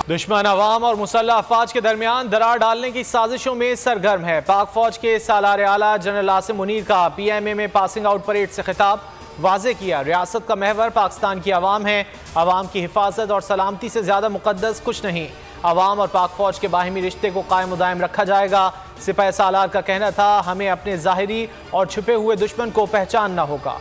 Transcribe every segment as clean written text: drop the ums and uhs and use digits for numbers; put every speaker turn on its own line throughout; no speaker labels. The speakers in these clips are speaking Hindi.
दुश्मन अवाम और मुसल्लह अफवाज के दरमियान दरार डालने की साजिशों में सरगर्म है। पाक फौज के सालार आला जनरल आसिम मुनीर का PMA में पासिंग आउट परेड से खिताब वाजे किया। रियासत का महवर पाकिस्तान की आवाम है। आवाम की हिफाजत और सलामती से ज्यादा मुकद्दस कुछ नहीं। आवाम और पाक फौज के बाहिमी रिश्ते को कायम मुदायम रखा जाएगा। सिपाही सालार का कहना था, हमें अपने ज़ाहिरी और छुपे हुए दुश्मन को पहचानना होगा।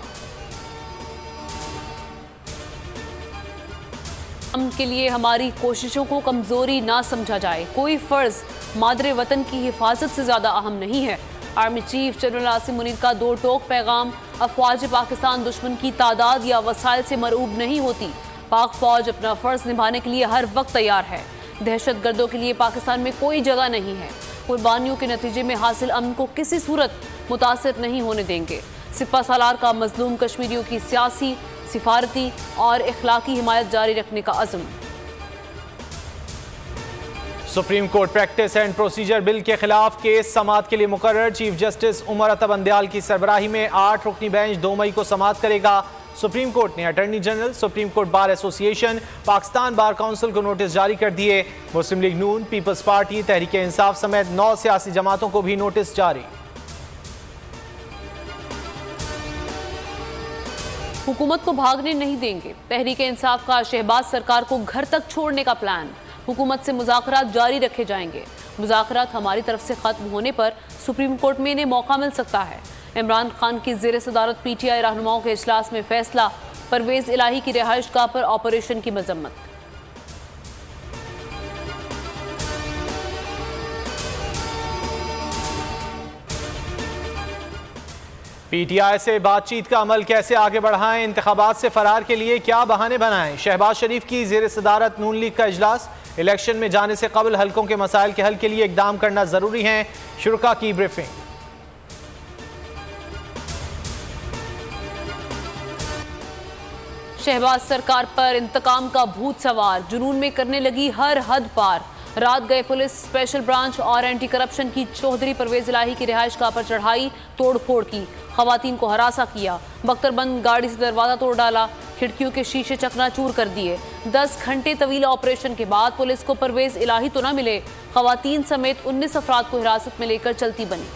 के लिए हमारी कोशिशों को कमजोरी ना समझा जाए। कोई फर्ज मादरे वतन की हिफाजत से ज्यादा अहम नहीं है। Army chief general Asim Munir का दो टोक पैगाम। अफवाज पाकिस्तान दुश्मन की तादाद या वसाइल से मरऊब नहीं होती। पाक फौज अपना फर्ज निभाने के लिए हर वक्त तैयार है। दहशत गर्दों के लिए पाकिस्तान में कोई जगह नहीं है। कुर्बानियों के नतीजे में हासिल अमन को किसी सूरत मुतासिर नहीं होने देंगे। सिपा सालार का मजलूम कश्मीरियों की सियासी, सिफारती और इखलाकी हिमायत जारी रखने का अज़्म।
Supreme Court practice and procedure bill के खिलाफ केस समाअत के लिए मुकर्रर। चीफ जस्टिस उमर अता बंदयाल की सरबराही में 8 रुकनी बेंच 2 मई को समाअत करेगा। सुप्रीम कोर्ट ने attorney general, supreme court bar association, Pakistan bar council को नोटिस जारी कर दिए। मुस्लिम लीग नून, पीपल्स पार्टी, तहरीक इंसाफ समेत 9 सियासी जमातों को भी नोटिस जारी।
हुकूमत को भागने नहीं देंगे। तहरीक इंसाफ का शहबाज सरकार को घर तक छोड़ने का प्लान। हुकूमत से मुज़ाकरात जारी रखे जाएंगे। मुज़ाकरात हमारी तरफ से खत्म होने पर सुप्रीम कोर्ट में इन्हें मौका मिल सकता है। इमरान खान की ज़ेर सदारत PTI रहनुमाओं के इजलास में फैसला। परवेज़ इलाही की रिहाइशगाह पर ऑपरेशन की मजम्मत।
PTI से बातचीत का अमल कैसे आगे बढ़ाएं, इंतखाबात से फरार के लिए क्या बहाने बनाएं। शहबाज शरीफ की ज़ेर सदारत नून लीग का इजलास। इलेक्शन में जाने से कबल हल्कों के मसाइल के हल के लिए इकदाम करना जरूरी है। शुरा की ब्रीफिंग।
शहबाज सरकार पर इंतकाम का भूत सवार। जुनून में करने लगी हर हद पार। रात गए पुलिस स्पेशल ब्रांच और एंटी करप्शन की चौधरी परवेज इलाही की रिहाइशगाह पर चढ़ाई, तोड़ फोड़ की। खवातीन को हरासा किया। बख्तरबंद गाड़ी से दरवाजा तोड़ डाला। खिड़कियों के शीशे चकनाचूर कर दिए। 10 घंटे तवील ऑपरेशन के बाद पुलिस को परवेज इलाही तो न मिले, खवातीन समेत 19 अफराद को हिरासत में लेकर चलती बनी।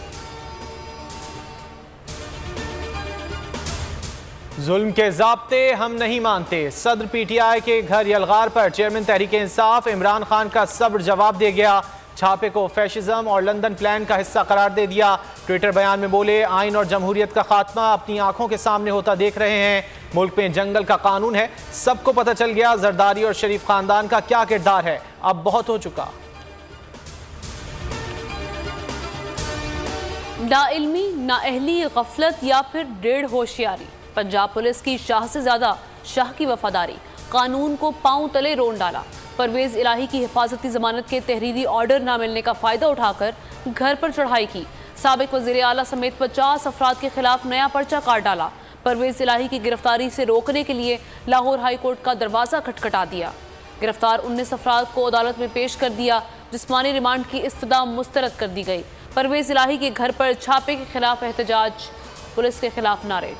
जुल्म के ज़ाब्ते हम नहीं मानते। सदर PTI के घर यलगार पर चेयरमैन तहरीक इंसाफ इमरान खान का सब्र जवाब दे गया। छापे को फैशिज्म और लंदन प्लान का हिस्सा करार दे दिया। ट्विटर बयान में बोले, आइन और जमहूरियत का खात्मा अपनी आंखों के सामने होता देख रहे हैं। मुल्क में जंगल का कानून है। सबको पता चल गया जरदारी और शरीफ खानदान का क्या किरदार है। अब बहुत हो चुका।
नाइल्मी, नाअहली, गफलत या फिर डेढ़ होशियारी। पंजाब पुलिस की शाह से ज्यादा शाह की वफादारी। कानून को पांव तले रोन डाला। परवेज इलाही की हिफाजती जमानत के तहरीरी ऑर्डर न मिलने का फायदा उठाकर घर पर चढ़ाई की। साबिक वजीर आला समेत 50 अफराद के खिलाफ नया पर्चा काट डाला। परवेज इलाही की गिरफ्तारी से रोकने के लिए लाहौर हाई कोर्ट का दरवाजा खटखटा दिया। गिरफ्तार 19 अफराद को अदालत में पेश कर दिया। जिस्मानी रिमांड की इस्तदा मुस्तरद कर दी गई। परवेज इलाही के घर पर छापे के खिलाफ एहतजाज, पुलिस के खिलाफ नारे।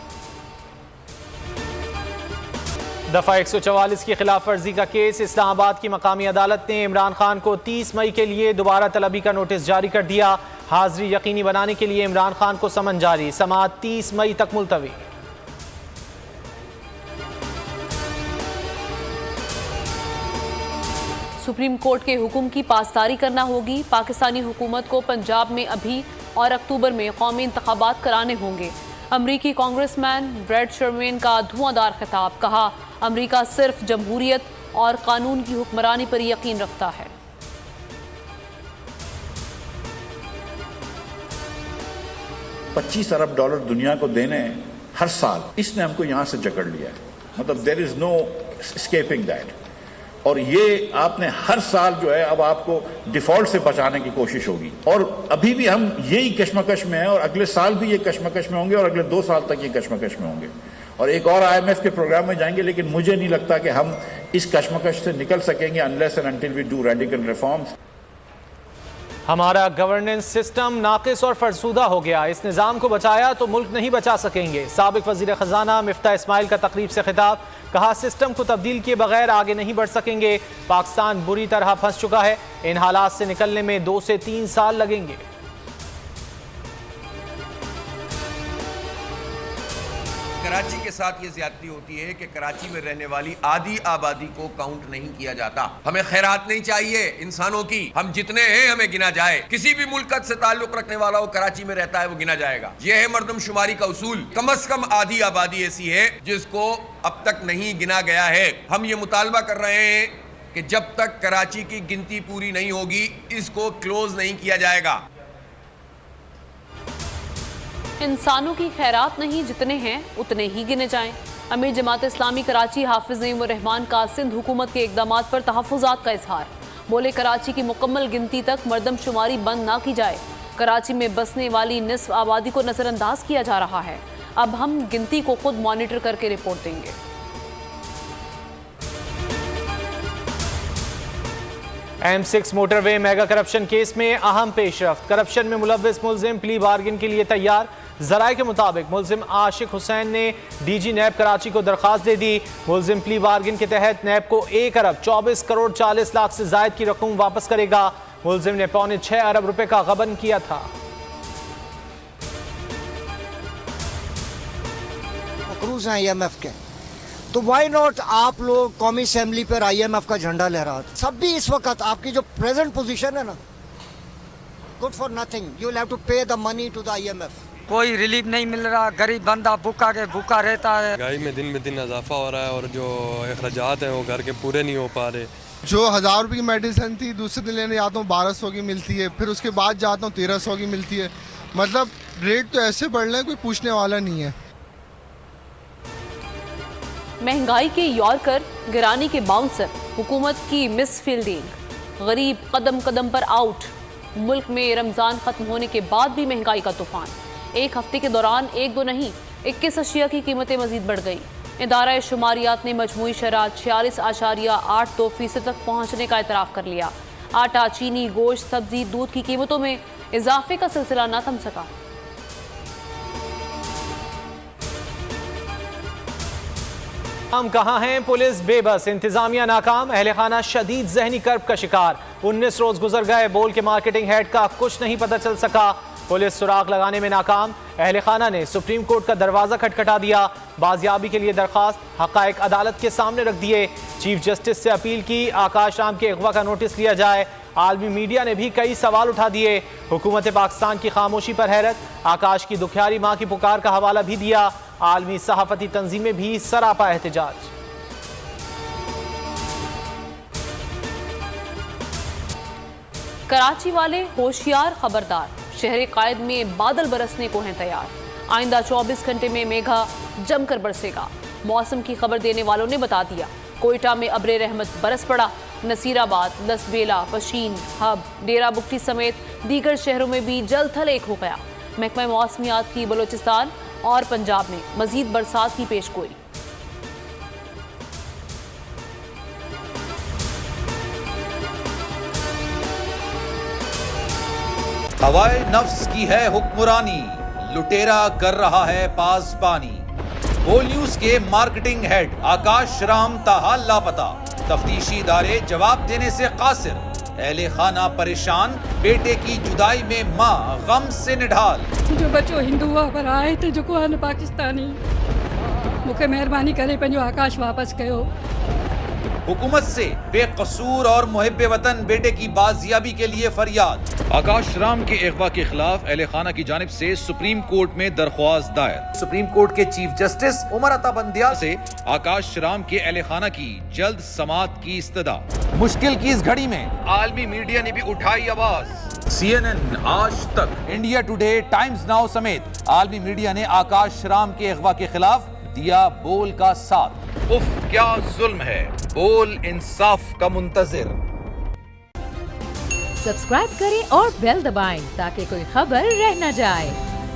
दफा 144 की खिलाफ वर्जी का केस। इस्लामाबाद की मकामी अदालत ने इमरान खान को 30 मई के लिए दोबारा तलबी का नोटिस जारी कर दिया। हाजिरी यकीनी बनाने के लिए इमरान खान को समन जारी। समाअत 30 मई तक मुलतवी।
सुप्रीम कोर्ट के हुक्म की पासदारी करना होगी। पाकिस्तानी हुकूमत को पंजाब में अभी और अक्टूबर में कौमी इंतखाबात कराने होंगे। अमरीकी कांग्रेसमैन ब्रैड शर्मेन का धुआंधार खिताब। कहा, अमरीका सिर्फ जमहूरियत और कानून की हुक्मरानी पर यकीन रखता है।
$25 अरब दुनिया को देने हर साल, इसने हमको यहां से जकड़ लिया है। मतलब there is no escaping that. और ये आपने हर साल जो है अब आपको डिफॉल्ट से बचाने की कोशिश होगी। और अभी भी हम यही कश्मकश में हैं और अगले साल भी ये कश्मकश में होंगे और अगले 2 साल तक ये कश्मकश में होंगे और एक और IMF के प्रोग्राम में जाएंगे। लेकिन मुझे नहीं लगता कि हम इस कश्मकश से निकल सकेंगे unless and until we do radical reforms.
हमारा गवर्नेंस सिस्टम नाकिस और फरसूदा हो गया। इस निज़ाम को बचाया तो मुल्क नहीं बचा सकेंगे। साबिक वजीर खजाना मिफ्ता इस्माइल का तकरीब से खिताब। कहा सिस्टम को तब्दील किए बगैर आगे नहीं बढ़ सकेंगे। पाकिस्तान बुरी तरह फंस चुका है, इन हालात से निकलने में 2 से 3 साल लगेंगे।
कराची के साथ ये ज्यादती होती है कि कराची में रहने वाली आधी आबादी को काउंट नहीं किया जाता। हमें खैरात नहीं चाहिए इंसानों की, हम जितने हैं हमें गिना जाए। किसी भी मुल्क से ताल्लुक रखने वाला वो कराची में रहता है वो गिना जाएगा। यह है मर्दमशुमारी का उसूल। कम से कम आधी आबादी ऐसी है जिसको अब तक नहीं गिना गया है। हम ये मुतालबा कर रहे हैं कि जब तक कराची की गिनती पूरी नहीं होगी इसको क्लोज नहीं किया जाएगा।
इंसानों की खैरात नहीं, जितने हैं उतने ही गिने जाएं। अमीर जमात इस्लामी कराची हाफिज नईम रहमान का सिंध हुकूमत के इकदामात पर तहफ़्फ़ुज़ात का इजहार। बोले कराची की मुकम्मल गिनती तक मर्दमशुमारी बंद ना की जाए। कराची में बसने वाली निस्फ आबादी को नज़रअंदाज किया जा रहा है। अब हम गिनती को खुद मॉनिटर करके रिपोर्ट देंगे।
M6 motorway mega corruption case में अहम पेशरफ्त। करप्शन में मुलव्विस मुलजिम प्ली बार्गिन के लिए तैयार। जराये के मुताबिक मुलजिम आशिक हुसैन ने DG नैब कराची को दरख्वास्त दे दी। मुलजिम प्ली बार्गिन के तहत नैब को 1 अरब 24 करोड़ 40 लाख से जायद की रकम वापस करेगा। मुलजिम ने 6.25 अरब रुपए का गबन किया था।
क्रूज हैं IMF के, तो वाई नॉट आप लोग कौमी असेंबली पर IMF का झंडा लहराते। सब भी इस वक्त आपकी जो प्रेजेंट पोजीशन है ना, good for nothing, you will have to pay the money to the IMF।
कोई रिलीफ नहीं मिल रहा, गरीब बंदा भूखा के भूखा रहता है।
महंगाई में दिन इजाफा हो रहा है और जो अखराजात हैं वो घर के पूरे नहीं हो पा रहे।
जो 1000 रुपये की मेडिसिन थी दूसरे दिन लेने जाता हूँ 1200 की मिलती है, फिर उसके बाद जाता हूँ 1300 की मिलती है। मतलब रेट तो ऐसे बढ़ रहे हैं कोई पूछने वाला नहीं है।
महंगाई के यॉर्कर, गिरानी के बाउंसर, हुकूमत की मिस फील्डिंग, गरीब कदम कदम पर आउट। मुल्क में रमजान खत्म होने के बाद भी महंगाई का तूफान। एक हफ्ते के दौरान 1-2 नहीं 21 अशिया की कीमतें मजीद बढ़ गई। इदारा शुमारियात ने मजमूई शरह 46.82% तक पहुँचने का एतराफ़ कर लिया। आटा, चीनी, गोश्त, सब्जी, दूध की कीमतों में इजाफे का सिलसिला न थम सका।
हम कहाँ हैं, पुलिस बेबस, इंतजामिया नाकाम, अहले खाना शदीद जहनी कर्ब का शिकार। 19 रोज गुजर गए, बोल के मार्केटिंग हेड का कुछ नहीं पता चल सका। पुलिस सुराग लगाने में नाकाम। अहले खाना ने सुप्रीम कोर्ट का दरवाजा खटखटा दिया। बाजियाबी के लिए दरखास्त, हकायक अदालत के सामने रख दिए। चीफ जस्टिस से अपील की आकाश राम के अगवा का नोटिस लिया जाए। आलमी मीडिया ने भी कई सवाल उठा दिए। हुकूमत पाकिस्तान की खामोशी पर हैरत, आकाश की दुखियारी माँ की पुकार का हवाला भी दिया। आलमी सहाफती तंजीमें भी सरापा एहतजाज।
कराची वाले होशियार, खबरदार, शहर कायद में बादल बरसने को हैं तैयार। आइंदा 24 घंटे में मेघा जमकर बरसेगा। मौसम की खबर देने वालों ने बता दिया। कोयटा में अब्रे रहमत बरस पड़ा। नसीराबाद, लसबेला, पशीन, हब, डेरा बुगटी समेत दीगर शहरों में भी जल थल एक हो गया। महकमा मौसमियात की बलोचिस्तान और पंजाब में मजीद बरसात की पेशगोई।
हवाए नफ्स की है हुक्मरानी, लुटेरा कर रहा है पासबानी। बोल न्यूज के मार्केटिंग हेड आकाश राम ताहा लापता। तफ्तीशी इदारे जवाब देने से कासिर। अहले खाना परेशान, बेटे की जुदाई में माँ गम से निढाल।
जो बच्चो हिंदू पर आए थे जो को पाकिस्तानी, मुझे मेहरबानी करे पंहिंजो आकाश वापस कयो।
हुकूमत से बेकसूर और मुहिब्बे वतन बेटे की बाजियाबी के लिए फरियाद। आकाश राम के अगवा के खिलाफ अहले खाना की जानिब से सुप्रीम कोर्ट में दरख्वास्त दायर। सुप्रीम कोर्ट के चीफ जस्टिस उमर अता बंदियाल से आकाश राम के अहले खाना की जल्द समाअत की इस्तदा। मुश्किल की इस घड़ी में आलमी मीडिया ने भी उठाई आवाज। CNN, आज तक, इंडिया टुडे, टाइम्स नाउ समेत आलमी मीडिया ने आकाश राम के अगवा के खिलाफ दिया बोल का साथ। उफ क्या जुल्म है, बोल इंसाफ का मुंतजिर।
सब्सक्राइब करें और बेल दबाएं ताकि कोई खबर रह न जाए।